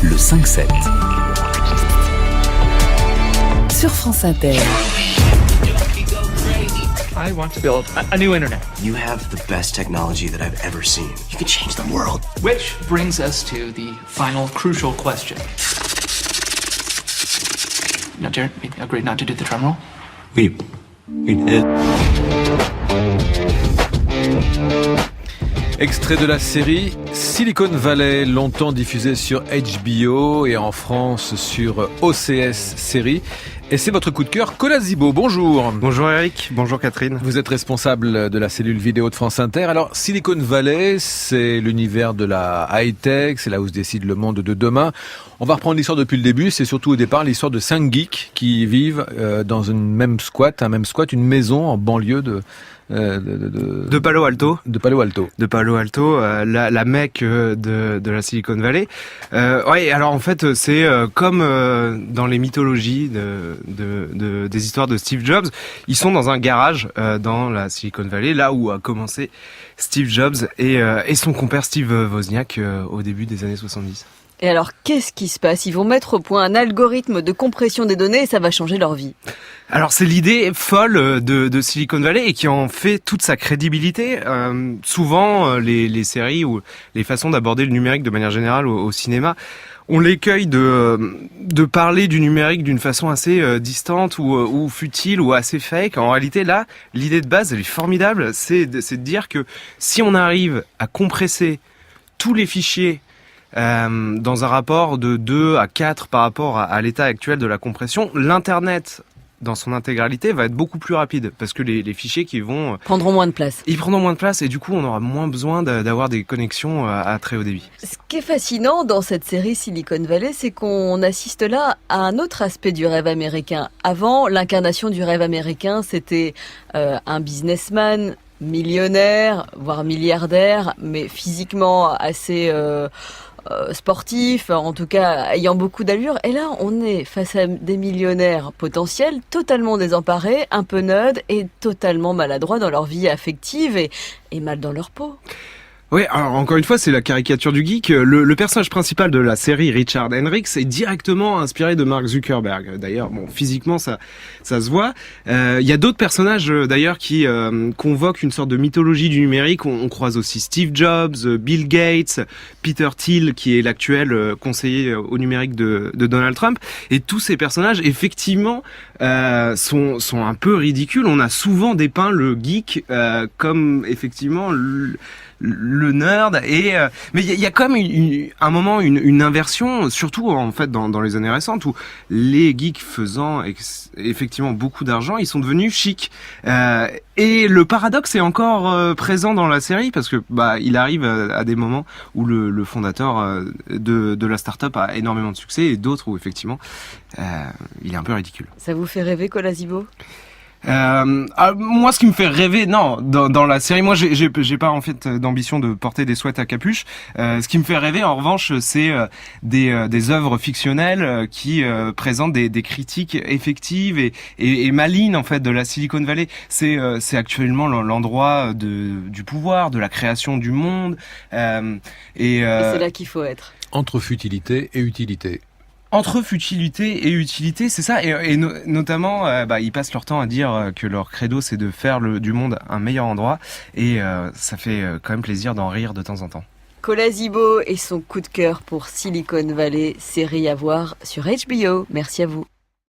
Le 5-7. Sur France Inter. I want to build a new internet. You have the best technology that I've ever seen. You could change the world. Which brings us to the final crucial question. Now, Jared, we agreed not to do the drum roll? We did. Extrait de la série Silicon Valley, longtemps diffusée sur HBO et en France sur OCS série. Et c'est votre coup de cœur, Colas Zibo. Bonjour. Bonjour Eric, bonjour Catherine. Vous êtes responsable de la cellule vidéo de France Inter. Alors, Silicon Valley, c'est l'univers de la high-tech, c'est là où se décide le monde de demain. On va reprendre l'histoire depuis le début. C'est surtout au départ l'histoire de 5 geeks qui vivent dans un même squat, une maison en banlieue de Palo Alto. De Palo Alto. De Palo Alto, la mecque de la Silicon Valley. Ouais, alors en fait, c'est comme dans les mythologies des histoires de Steve Jobs. Ils sont dans un garage dans la Silicon Valley, là où a commencé Steve Jobs et son compère Steve Wozniak au début des années 70. Et alors, qu'est-ce qui se passe ? Ils vont mettre au point un algorithme de compression des données et ça va changer leur vie. Alors c'est l'idée folle de Silicon Valley et qui en fait toute sa crédibilité. Souvent, les séries ou les façons d'aborder le numérique de manière générale au cinéma, on l'écueille de parler du numérique d'une façon assez distante ou futile ou assez fake. En réalité, là, l'idée de base, elle est formidable. C'est de dire que si on arrive à compresser tous les fichiers dans un rapport de 2 à 4 par rapport à l'état actuel de la compression, l'Internet dans son intégralité va être beaucoup plus rapide parce que les fichiers qui vont prendront moins de place. Ils prendront moins de place et du coup on aura moins besoin d'avoir des connexions à très haut débit. Ce qui est fascinant dans cette série Silicon Valley, c'est qu'on assiste là à un autre aspect du rêve américain. Avant, l'incarnation du rêve américain, c'était un businessman millionnaire, voire milliardaire, mais physiquement assez sportif, en tout cas ayant beaucoup d'allure. Et là, on est face à des millionnaires potentiels, totalement désemparés, un peu neudes et totalement maladroits dans leur vie affective et mal dans leur peau. Oui, alors encore une fois, c'est la caricature du geek. Le personnage principal de la série, Richard Hendricks, est directement inspiré de Mark Zuckerberg. D'ailleurs, bon, physiquement, ça se voit. Il y a d'autres personnages, d'ailleurs, qui convoquent une sorte de mythologie du numérique. On croise aussi Steve Jobs, Bill Gates, Peter Thiel, qui est l'actuel conseiller au numérique de Donald Trump. Et tous ces personnages, effectivement, sont un peu ridicules. On a souvent dépeint le geek comme, effectivement, le nerd mais il y a comme un moment une inversion, surtout en fait dans les années récentes où les geeks faisant effectivement beaucoup d'argent, ils sont devenus chics et le paradoxe est encore présent dans la série parce que il arrive à des moments où le fondateur de la start-up a énormément de succès et d'autres où effectivement il est un peu ridicule. Ça vous fait rêver, Colas Zibo ? Moi, ce qui me fait rêver, non, dans la série, moi, j'ai pas en fait d'ambition de porter des sweats à capuche. Ce qui me fait rêver, en revanche, c'est des œuvres fictionnelles qui présentent des critiques effectives et malines en fait de la Silicon Valley. C'est actuellement l'endroit du pouvoir, de la création du monde, et c'est là qu'il faut être. Entre futilité et utilité. Entre futilité et utilité, c'est ça, et notamment, ils passent leur temps à dire que leur credo c'est de faire du monde un meilleur endroit, et ça fait quand même plaisir d'en rire de temps en temps. Colas Zibo et son coup de cœur pour Silicon Valley, série à voir sur HBO. Merci à vous.